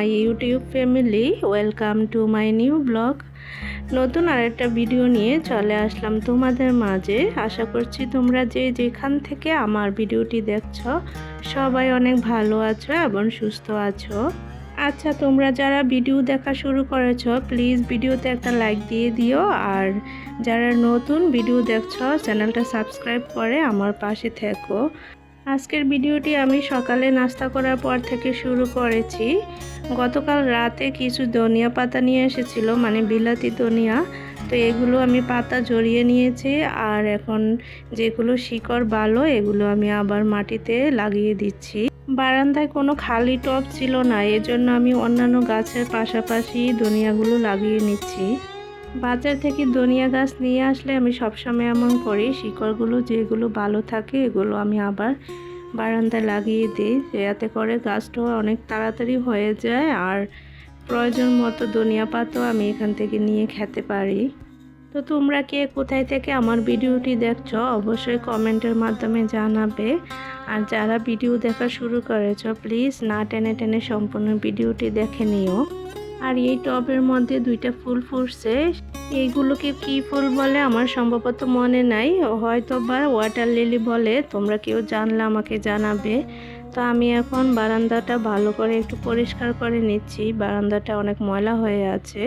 My YouTube family, welcome to my new blog. নতুন আরেকটা video নিয়ে চলে আসলাম তোমাদের মাঝে। আশা করছি তোমরা যেখান থেকে আমার ভিডিওটি দেখছো সবাই অনেক ভালো আছো এবং সুস্থ আছো। আচ্ছা, তোমরা যারা ভিডিও দেখা শুরু করেছো প্লিজ ভিডিওতে একটা লাইক দিয়ে দিও, আর যারা নতুন ভিডিও দেখছো চ্যানেলটা সাবস্ক্রাইব করে আমার পাশে থেকো। আজকের ভিডিওটি আমি সকালে নাস্তা করার পর থেকে শুরু করেছি। গতকাল রাতে কিছু ধনিয়া পাতা নিয়ে এসেছিল, মানে বিলাতি ধনিয়া। তো এগুলো আমি পাতা জড়িয়ে নিয়েছি, আর এখন যেগুলো শিকড় ভালো এগুলো আমি আবার মাটিতে লাগিয়ে দিচ্ছি। বারান্দায় কোনো খালি টব ছিল না, এজন্য আমি অন্যান্য গাছের পাশাপাশি ধনিয়াগুলো লাগিয়ে নিচ্ছি। বাজার থেকে ধনিয়া গাছ নিয়ে আসলে আমি সবসময় এমন করি, শিকড়গুলো যেগুলো ভালো থাকে এগুলো আমি আবার বারান্দায় লাগিয়ে দিই, যাতে করে গাছটাও অনেক তাড়াতাড়ি হয়ে যায়, আর প্রয়োজন মতো ধনিয়া পাতাও আমি এখান থেকে নিয়ে খেতে পারি। তো তোমরা কে কোথায় থেকে আমার ভিডিওটি দেখছো অবশ্যই কমেন্টের মাধ্যমে জানাবে। আর যারা ভিডিও দেখা শুরু করেছো প্লিজ না টেনে টেনে সম্পূর্ণ ভিডিওটি দেখে নিও। আর এই টবের মধ্যে দুইটা ফুল ফুটছে, এইগুলোকে কি ফুল বলে আমার সম্ভবত মনে নাই, হয়তো বা ওয়াটার লিলি বলে। তোমরা কেউ জানলে আমাকে জানাবে। তো আমি এখন বারান্দাটা ভালো করে একটু পরিষ্কার করে নিচ্ছি, বারান্দাটা অনেক ময়লা হয়ে আছে।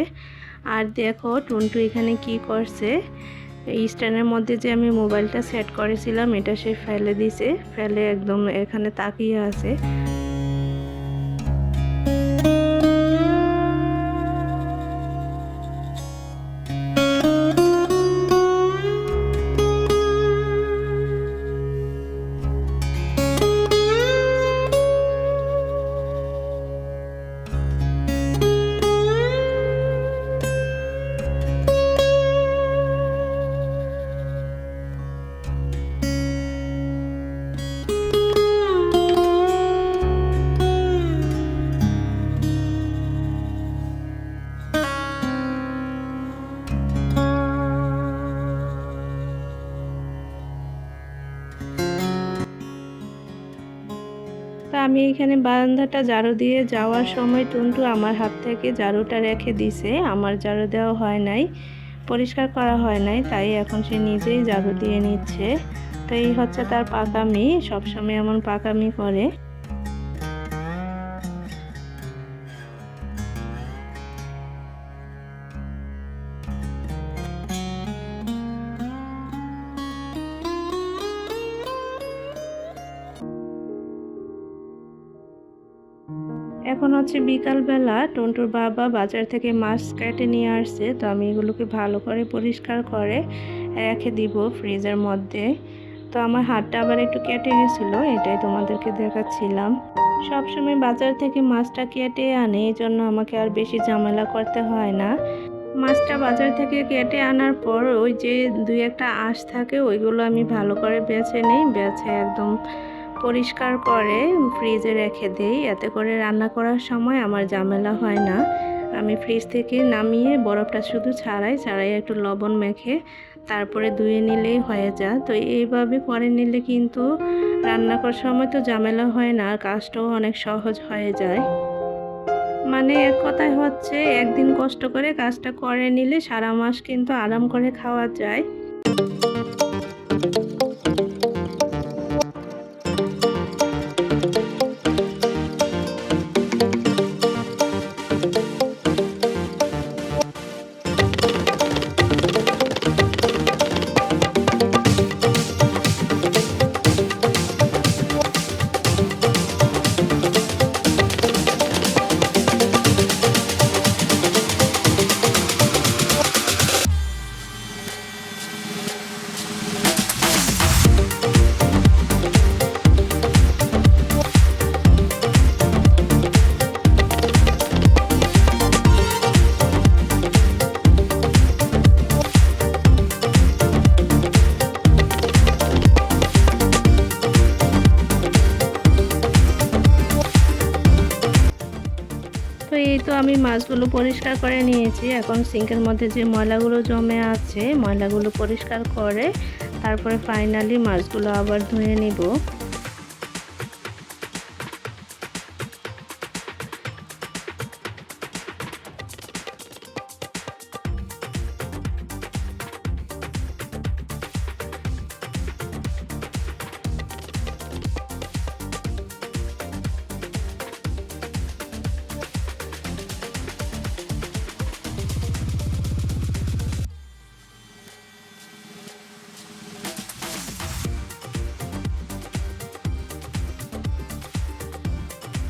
আর দেখো টুনটু এখানে কি করছে, এই স্ট্যান্ডের মধ্যে যে আমি মোবাইলটা সেট করেছিলাম এটা সে ফেলে দিছে, ফেলে একদম এখানে তাকিয়ে আছে। তা আমি এখানে বারান্দাটা ঝাড়ু দিয়ে যাওয়ার সময় টুনটু আমার হাত থেকে ঝাড়ুটা রেখে দিছে, আমার ঝাড়ু দেওয়া হয় নাই, পরিষ্কার করা হয় নাই, তাই এখন সে নিজেই ঝাড়ু দিয়ে নিচ্ছে। তো এই হচ্ছে তার পাকামি, সবসময় এমন পাকামি করে। এখন হচ্ছে বিকালবেলা, টুনটুর বাবা বাজার থেকে মাছ কেটে নিয়ে আসছে, তো আমি এগুলোকে ভালো করে পরিষ্কার করে রেখে দিব ফ্রিজের মধ্যে। তো আমার হাতটা আবার একটু কেটে গেছিলো, এটাই তোমাদেরকে দেখাচ্ছিলাম। সবসময় বাজার থেকে মাছটা কেটে আনে, এই জন্য আমাকে আর বেশি ঝামেলা করতে হয় না। মাছটা বাজার থেকে কেটে আনার পর ওই যে দুই একটা আঁশ থাকে ওইগুলো আমি ভালো করে বেছে নিই, বেছে একদম পরিষ্কার করে ফ্রিজে রেখে দেই, এতে করে রান্না করার সময় আমার ঝামেলা হয় না। আমি ফ্রিজ থেকে নামিয়ে বরফটা শুধু ছাড়াই একটু লবণ মেখে তারপরে ধুয়ে নিলেই হয়ে যায়। তো এইভাবে করে নিলে কিন্তু রান্না করার সময় তো ঝামেলা হয় না, আর কাজটাও অনেক সহজ হয়ে যায়। মানে এক কথায় হচ্ছে একদিন কষ্ট করে কাজটা করে নিলে সারা মাস কিন্তু আরাম করে খাওয়া যায়। তো এই তো আমি মাছগুলো পরিষ্কার করে নিয়েছি, এখন সিঙ্কের মধ্যে যে ময়লাগুলো জমে আছে ময়লাগুলো পরিষ্কার করে তারপরে ফাইনালি মাছগুলো আবার ধুয়ে নিব।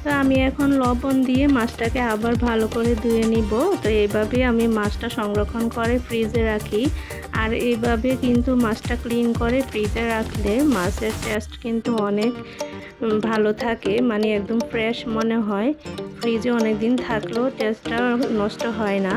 তো আমি এখন লবণ দিয়ে মাছটাকে আবার ভালো করে ধুয়ে নিব। তো এইভাবে আমি মাছটা সংরক্ষণ করে ফ্রিজে রাখি। আর এইভাবে কিন্তু মাছটা ক্লিন করে ফ্রিজে রাখলে মাছের টেস্ট কিন্তু অনেক ভালো থাকে, মানে একদম ফ্রেশ মনে হয়। ফ্রিজে অনেক দিন থাকলেও টেস্টটা নষ্ট হয় না।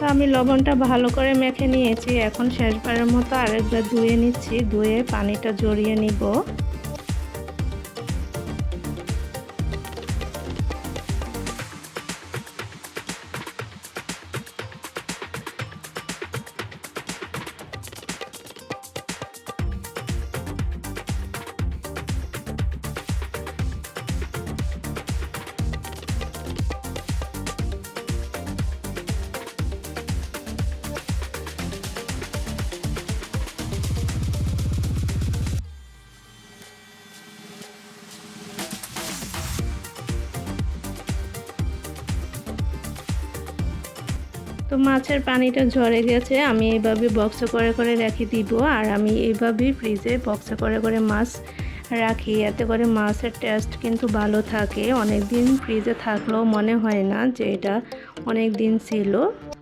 তো আমি লবণটা ভালো করে মেখে নিয়েছি। এখন শেষবারের মতো আরেকবার ধুয়ে নিচ্ছি, ধুয়ে পানিটা ঝরিয়ে নিব। তো মাছের পানিটা ঝরে গেছে, আমি এইভাবে বক্সে করে করে রেখে দিব। আর আমি এইভাবেই ফ্রিজে বক্সে করে করে মাছ রাখি, এতে করে মাছের টেস্ট কিন্তু ভালো থাকে। অনেক দিন ফ্রিজে থাকলেও মনে হয় না যে এটা অনেক দিন ছিল,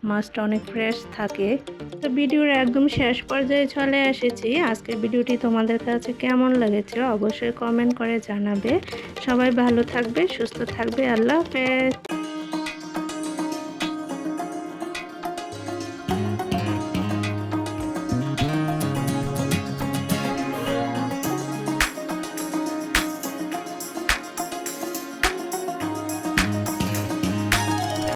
মাছটা অনেক ফ্রেশ থাকে। তো ভিডিওর একদম শেষ পর্যায়ে চলে এসেছি। আজকের ভিডিওটি তোমাদের কাছে কেমন লেগেছে অবশ্যই কমেন্ট করে জানাবে। সবাই ভালো থাকবে, সুস্থ থাকবে। আল্লাহ হাফেজ।